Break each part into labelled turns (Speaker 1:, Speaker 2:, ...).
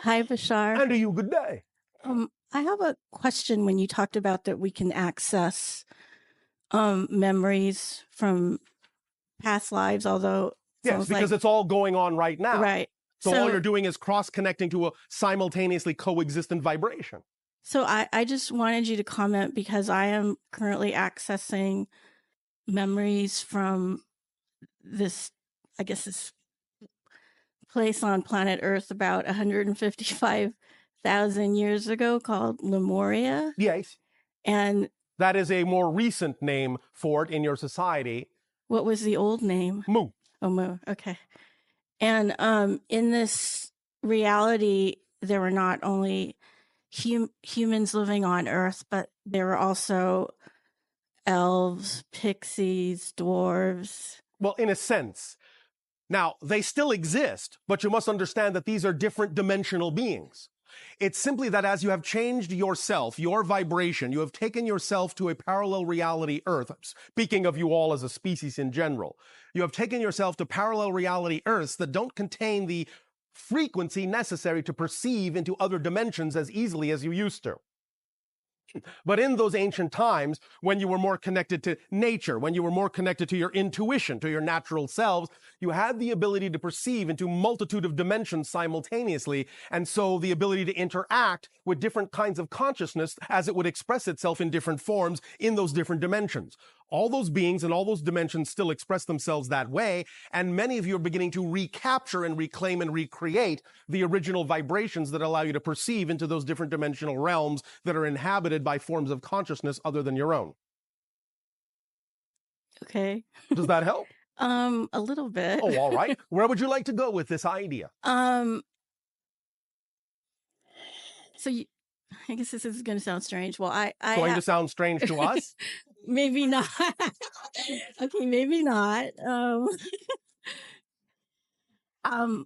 Speaker 1: Hi, Bashar.
Speaker 2: And to you, good day.
Speaker 1: I have a question when you talked about that we can access memories from past lives, although
Speaker 2: Yes, because it's all going on right now.
Speaker 1: Right.
Speaker 2: So all you're doing is cross-connecting to a simultaneously coexistent vibration.
Speaker 1: So I just wanted you to comment because I am currently accessing memories from this, I guess this place on planet Earth about 155,000 years ago called Lemuria.
Speaker 2: Yes.
Speaker 1: And
Speaker 2: that is a more recent name for it in your society.
Speaker 1: What was the old name?
Speaker 2: Mu.
Speaker 1: Oh, Mu. Okay. And in this reality, there were not only humans living on Earth, but there were also elves, pixies, dwarves.
Speaker 2: Well, in a sense. Now, they still exist, but you must understand that these are different dimensional beings. It's simply that as you have changed yourself, your vibration, you have taken yourself to a parallel reality Earth. Speaking of you all as a species in general, you have taken yourself to parallel reality Earths that don't contain the frequency necessary to perceive into other dimensions as easily as you used to. But in those ancient times, when you were more connected to nature, when you were more connected to your intuition, to your natural selves, you had the ability to perceive into multitude of dimensions simultaneously, and so the ability to interact with different kinds of consciousness as it would express itself in different forms in those different dimensions. All those beings and all those dimensions still express themselves that way, and many of you are beginning to recapture and reclaim and recreate the original vibrations that allow you to perceive into those different dimensional realms that are inhabited by forms of consciousness other than your own.
Speaker 1: Okay.
Speaker 2: Does that help?
Speaker 1: A little bit.
Speaker 2: Oh, all right. Where would you like to go with this idea?
Speaker 1: So I guess this is going to sound strange. Well, I
Speaker 2: going to sound strange to us?
Speaker 1: Maybe not. Okay, maybe not. I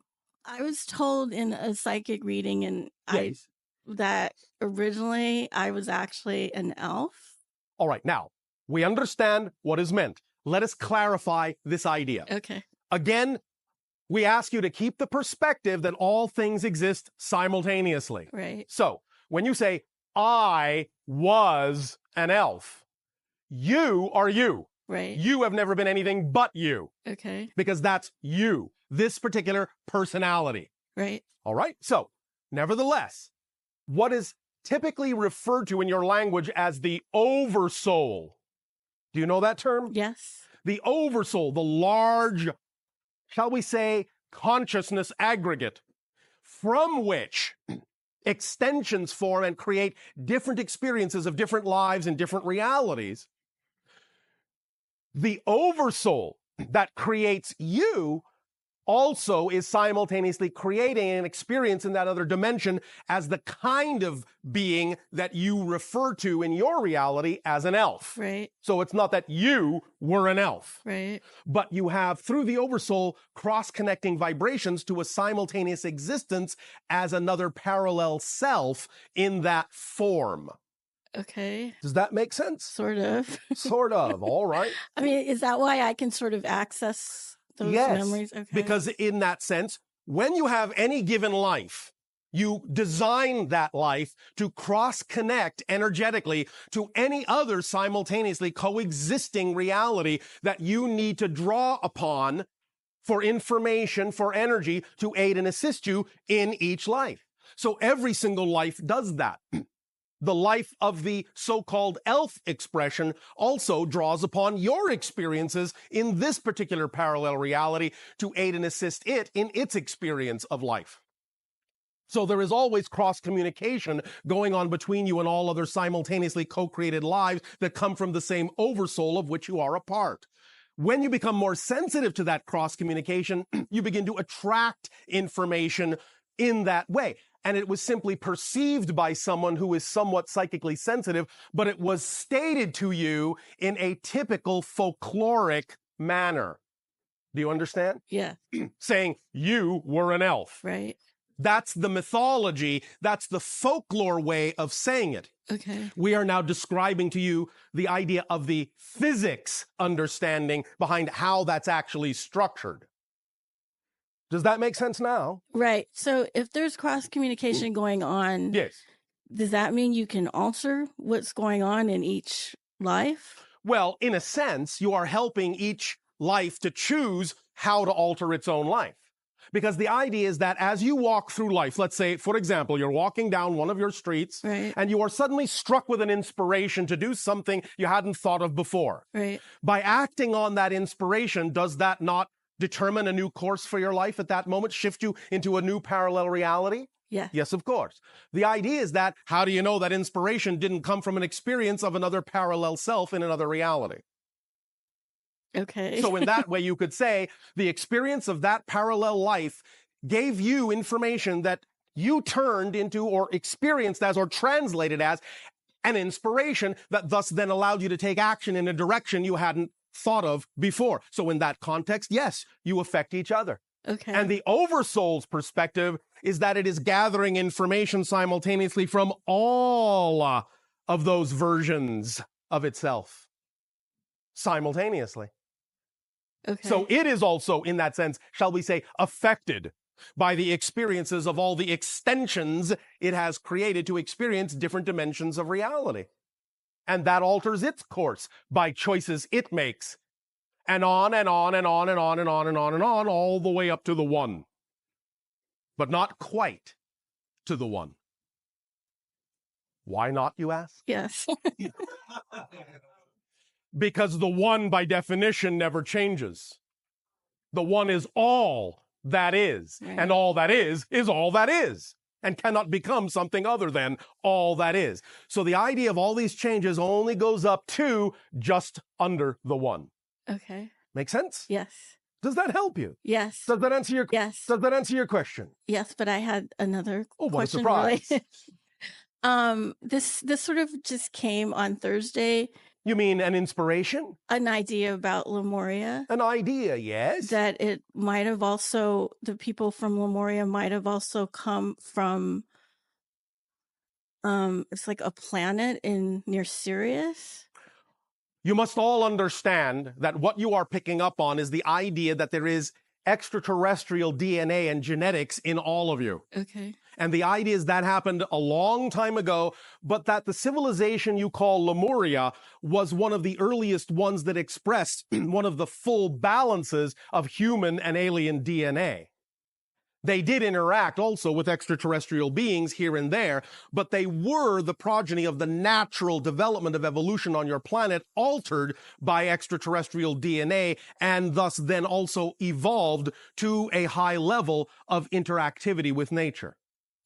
Speaker 1: was told in a psychic reading, and
Speaker 2: yes.
Speaker 1: that originally I was actually an elf.
Speaker 2: All right, now we understand what is meant. Let us clarify this idea.
Speaker 1: Okay.
Speaker 2: Again, we ask you to keep the perspective that all things exist simultaneously.
Speaker 1: Right.
Speaker 2: So when you say, I was an elf, you are you.
Speaker 1: Right.
Speaker 2: You have never been anything but you.
Speaker 1: Okay.
Speaker 2: Because that's you, this particular personality.
Speaker 1: Right.
Speaker 2: All right. So, nevertheless, what is typically referred to in your language as the Oversoul. Do you know that term?
Speaker 1: Yes.
Speaker 2: The Oversoul, the large, shall we say, consciousness aggregate from which extensions form and create different experiences of different lives and different realities. The Oversoul that creates you also is simultaneously creating an experience in that other dimension as the kind of being that you refer to in your reality as an elf.
Speaker 1: Right.
Speaker 2: So it's not that you were an elf.
Speaker 1: Right.
Speaker 2: But you have, through the Oversoul, cross-connecting vibrations to a simultaneous existence as another parallel self in that form.
Speaker 1: Okay.
Speaker 2: Does that make sense?
Speaker 1: Sort of.
Speaker 2: Sort of. All right.
Speaker 1: I mean, is that why I can sort of access those memories? Okay.
Speaker 2: Because in that sense, when you have any given life, you design that life to cross-connect energetically to any other simultaneously coexisting reality that you need to draw upon for information, for energy to aid and assist you in each life. So every single life does that. The life of the so-called elf expression also draws upon your experiences in this particular parallel reality to aid and assist it in its experience of life. So there is always cross-communication going on between you and all other simultaneously co-created lives that come from the same Oversoul of which you are a part. When you become more sensitive to that cross-communication, you begin to attract information in that way. And it was simply perceived by someone who is somewhat psychically sensitive, but it was stated to you in a typical folkloric manner. Do you understand?
Speaker 1: Yeah.
Speaker 2: Saying you were an elf.
Speaker 1: Right.
Speaker 2: That's the mythology. That's the folklore way of saying it.
Speaker 1: Okay.
Speaker 2: We are now describing to you the idea of the physics understanding behind how that's actually structured. Does that make sense now?
Speaker 1: Right. So if there's cross communication going on,
Speaker 2: Yes.
Speaker 1: does that mean you can alter what's going on in each life?
Speaker 2: Well, in a sense, you are helping each life to choose how to alter its own life. Because the idea is that as you walk through life, let's say, for example, you're walking down one of your streets
Speaker 1: Right.
Speaker 2: and you are suddenly struck with an inspiration to do something you hadn't thought of before.
Speaker 1: Right.
Speaker 2: By acting on that inspiration, does that not determine a new course for your life at that moment, shift you into a new parallel reality?
Speaker 1: Yeah.
Speaker 2: Yes, of course. The idea is that how do you know that inspiration didn't come from an experience of another parallel self in another reality?
Speaker 1: Okay.
Speaker 2: So in that way, you could say the experience of that parallel life gave you information that you turned into or experienced as or translated as an inspiration that thus then allowed you to take action in a direction you hadn't thought of before. So in that context, yes, you affect each other.
Speaker 1: Okay.
Speaker 2: And the Oversoul's perspective is that it is gathering information simultaneously from all of those versions of itself simultaneously.
Speaker 1: Okay.
Speaker 2: So it is also, in that sense, shall we say, affected by the experiences of all the extensions it has created to experience different dimensions of reality. And that alters its course by choices it makes. And on and on and on and on and on and on and on, all the way up to the one. But not quite to the one. Why not, you ask?
Speaker 1: Yes.
Speaker 2: Because the one, by definition, never changes. The one is all that is,
Speaker 1: Right.
Speaker 2: and all that is all that is, and cannot become something other than all that is. So the idea of all these changes only goes up to just under the one.
Speaker 1: Okay.
Speaker 2: Make sense?
Speaker 1: Yes.
Speaker 2: Does that help you?
Speaker 1: Yes.
Speaker 2: Does that answer your
Speaker 1: Yes.
Speaker 2: Does that answer your question?
Speaker 1: Yes, but I had another
Speaker 2: Oh, what a
Speaker 1: question
Speaker 2: surprise.
Speaker 1: related. This sort of just came on Thursday.
Speaker 2: You mean an inspiration?
Speaker 1: An idea about Lemuria.
Speaker 2: An idea, yes.
Speaker 1: That it might have also, the people from Lemuria might have also come from, it's like a planet near Sirius.
Speaker 2: You must all understand that what you are picking up on is the idea that there is extraterrestrial DNA and genetics in all of you.
Speaker 1: Okay.
Speaker 2: And the idea is that happened a long time ago, but that the civilization you call Lemuria was one of the earliest ones that expressed one of the full balances of human and alien DNA. They did interact also with extraterrestrial beings here and there, but they were the progeny of the natural development of evolution on your planet, altered by extraterrestrial DNA, and thus then also evolved to a high level of interactivity with nature.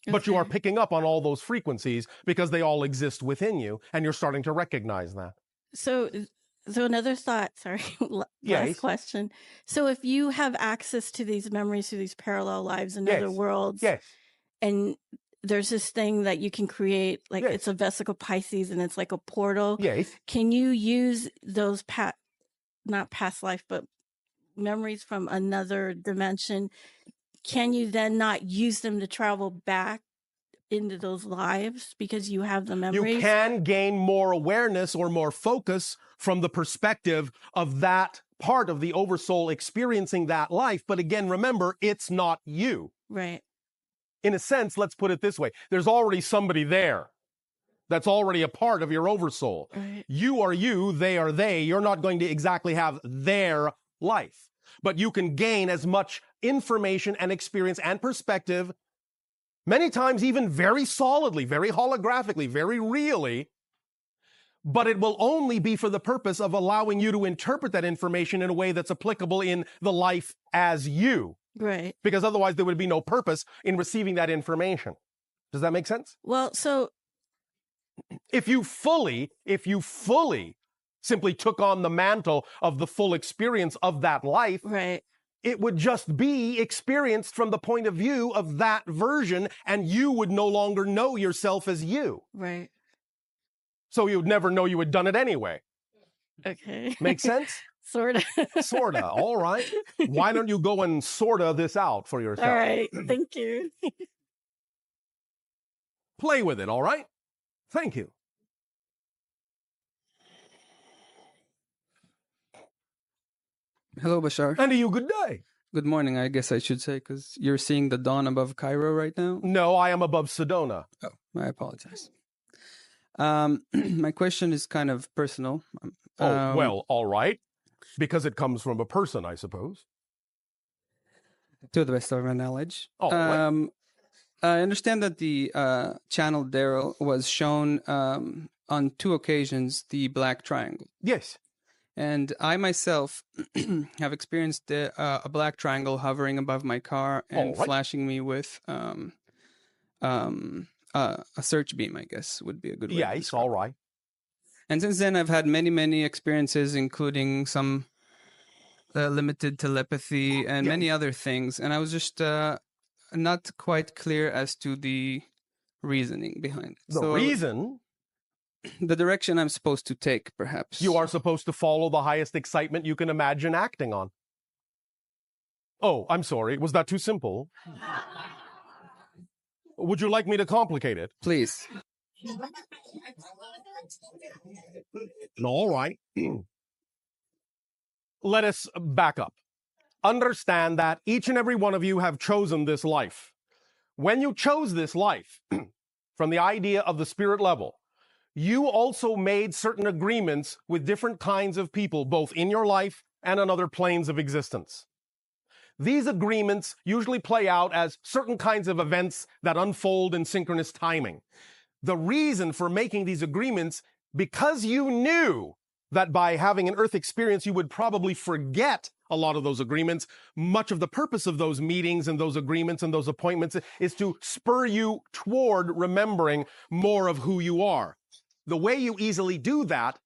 Speaker 2: But you are
Speaker 1: Okay.
Speaker 2: picking up on all those frequencies because they all exist within you, and you're starting to recognize that.
Speaker 1: So another thought, sorry, last
Speaker 2: Yes.
Speaker 1: question. So if you have access to these memories through these parallel lives in other
Speaker 2: Yes.
Speaker 1: worlds,
Speaker 2: Yes.
Speaker 1: and there's this thing that you can create, like
Speaker 2: Yes.
Speaker 1: it's a vesicle Pisces and it's like a portal.
Speaker 2: Yes.
Speaker 1: Can you use those not past life, but memories from another dimension? Can you then not use them to travel back into those lives because you have the memories?
Speaker 2: You can gain more awareness or more focus from the perspective of that part of the Oversoul experiencing that life. But again, remember, it's not you.
Speaker 1: Right.
Speaker 2: In a sense, let's put it this way. There's already somebody there that's already a part of your Oversoul.
Speaker 1: Right.
Speaker 2: You are you, they are they. You're not going to exactly have their life. But you can gain as much information and experience and perspective, many times even very solidly, very holographically, very really, but it will only be for the purpose of allowing you to interpret that information in a way that's applicable in the life as you.
Speaker 1: Right.
Speaker 2: Because otherwise there would be no purpose in receiving that information. Does that make sense?
Speaker 1: Well, so
Speaker 2: If you fully simply took on the mantle of the full experience of that life,
Speaker 1: right.
Speaker 2: it would just be experienced from the point of view of that version, and you would no longer know yourself as you.
Speaker 1: Right.
Speaker 2: So you would never know you had done it anyway.
Speaker 1: Okay.
Speaker 2: Make sense?
Speaker 1: Sort of.
Speaker 2: Sorta. All right. Why don't you go and sorta this out for yourself?
Speaker 1: All right. Thank you.
Speaker 2: Play with it, all right? Thank you.
Speaker 3: Hello, Bashar.
Speaker 2: And to you, good day.
Speaker 3: good morning, I guess I should say, because you're seeing the dawn above Cairo right now.
Speaker 2: No, I am above Sedona.
Speaker 3: Oh, I apologize. My question is kind of personal.
Speaker 2: Well, all right. Because it comes from a person, I suppose.
Speaker 3: To the best of my knowledge.
Speaker 2: Oh,
Speaker 3: I understand that the channel Darryl was shown on 2 occasions the black triangle.
Speaker 2: yes.
Speaker 3: And I myself have experienced a black triangle hovering above my car and
Speaker 2: All right.
Speaker 3: flashing me with a search beam, I guess would be a good way to
Speaker 2: Yes,
Speaker 3: describe
Speaker 2: all
Speaker 3: it.
Speaker 2: right.
Speaker 3: And since then, I've had many, many experiences, including some limited telepathy and many other things. And I was just not quite clear as to the reasoning behind it.
Speaker 2: The reason
Speaker 3: The direction I'm supposed to take, perhaps.
Speaker 2: you are supposed to follow the highest excitement you can imagine acting on. Oh, I'm sorry. Was that too simple? Would you like me to complicate it?
Speaker 3: Please.
Speaker 2: All right. Let us back up. Understand that each and every one of you have chosen this life. When you chose this life, from the idea of the spirit level, you also made certain agreements with different kinds of people, both in your life and on other planes of existence. These agreements usually play out as certain kinds of events that unfold in synchronous timing. The reason for making these agreements, because you knew that by having an Earth experience, you would probably forget a lot of those agreements. Much of the purpose of those meetings and those agreements and those appointments is to spur you toward remembering more of who you are. The way you easily do that,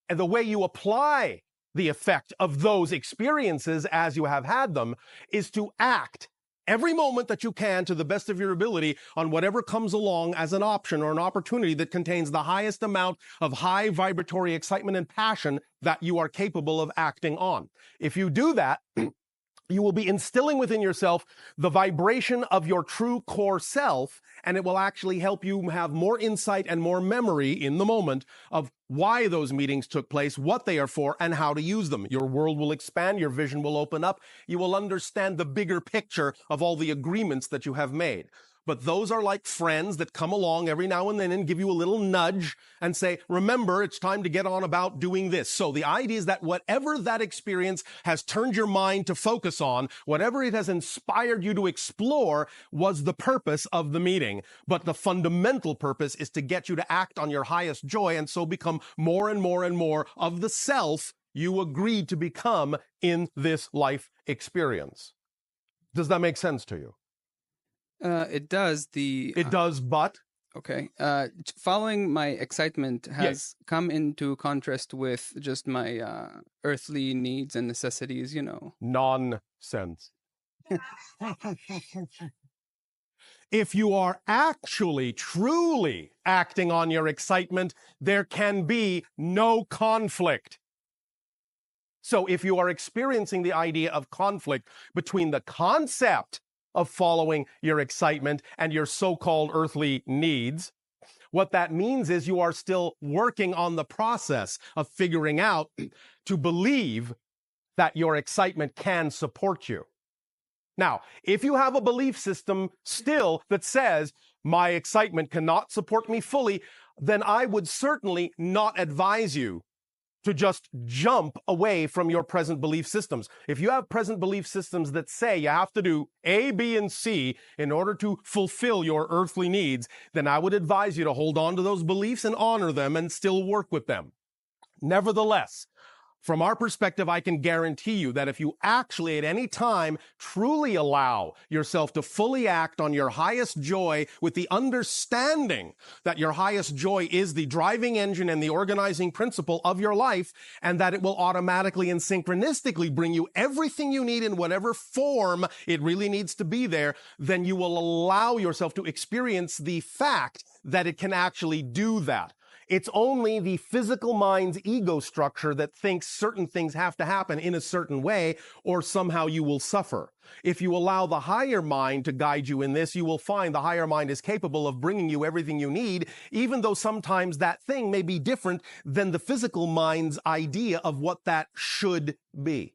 Speaker 2: and the way you apply the effect of those experiences as you have had them, is to act every moment that you can to the best of your ability on whatever comes along as an option or an opportunity that contains the highest amount of high vibratory excitement and passion that you are capable of acting on. If you do that, you will be instilling within yourself the vibration of your true core self, and it will actually help you have more insight and more memory in the moment of why those meetings took place, what they are for, and how to use them. Your world will expand, your vision will open up, you will understand the bigger picture of all the agreements that you have made. But those are like friends that come along every now and then and give you a little nudge and say, remember, it's time to get on about doing this. So the idea is that whatever that experience has turned your mind to focus on, whatever it has inspired you to explore, was the purpose of the meeting. But the fundamental purpose is to get you to act on your highest joy and so become more and more and more of the self you agreed to become in this life experience. Does that make sense to you?
Speaker 3: It does.
Speaker 2: It does, but?
Speaker 3: Okay. Following my excitement has come into contrast with just my earthly needs and necessities, you know.
Speaker 2: Nonsense. If you are actually, truly acting on your excitement, there can be no conflict. So if you are experiencing the idea of conflict between the concept of following your excitement and your so-called earthly needs, what that means is you are still working on the process of figuring out to believe that your excitement can support you. Now, if you have a belief system still that says, my excitement cannot support me fully, then I would certainly not advise you to just jump away from your present belief systems. If you have present belief systems that say you have to do A, B, and C in order to fulfill your earthly needs, then I would advise you to hold on to those beliefs and honor them and still work with them. Nevertheless, from our perspective, I can guarantee you that if you actually at any time truly allow yourself to fully act on your highest joy with the understanding that your highest joy is the driving engine and the organizing principle of your life, and that it will automatically and synchronistically bring you everything you need in whatever form it really needs to be there, then you will allow yourself to experience the fact that it can actually do that. It's only the physical mind's ego structure that thinks certain things have to happen in a certain way, or somehow you will suffer. If you allow the higher mind to guide you in this, you will find the higher mind is capable of bringing you everything you need, even though sometimes that thing may be different than the physical mind's idea of what that should be.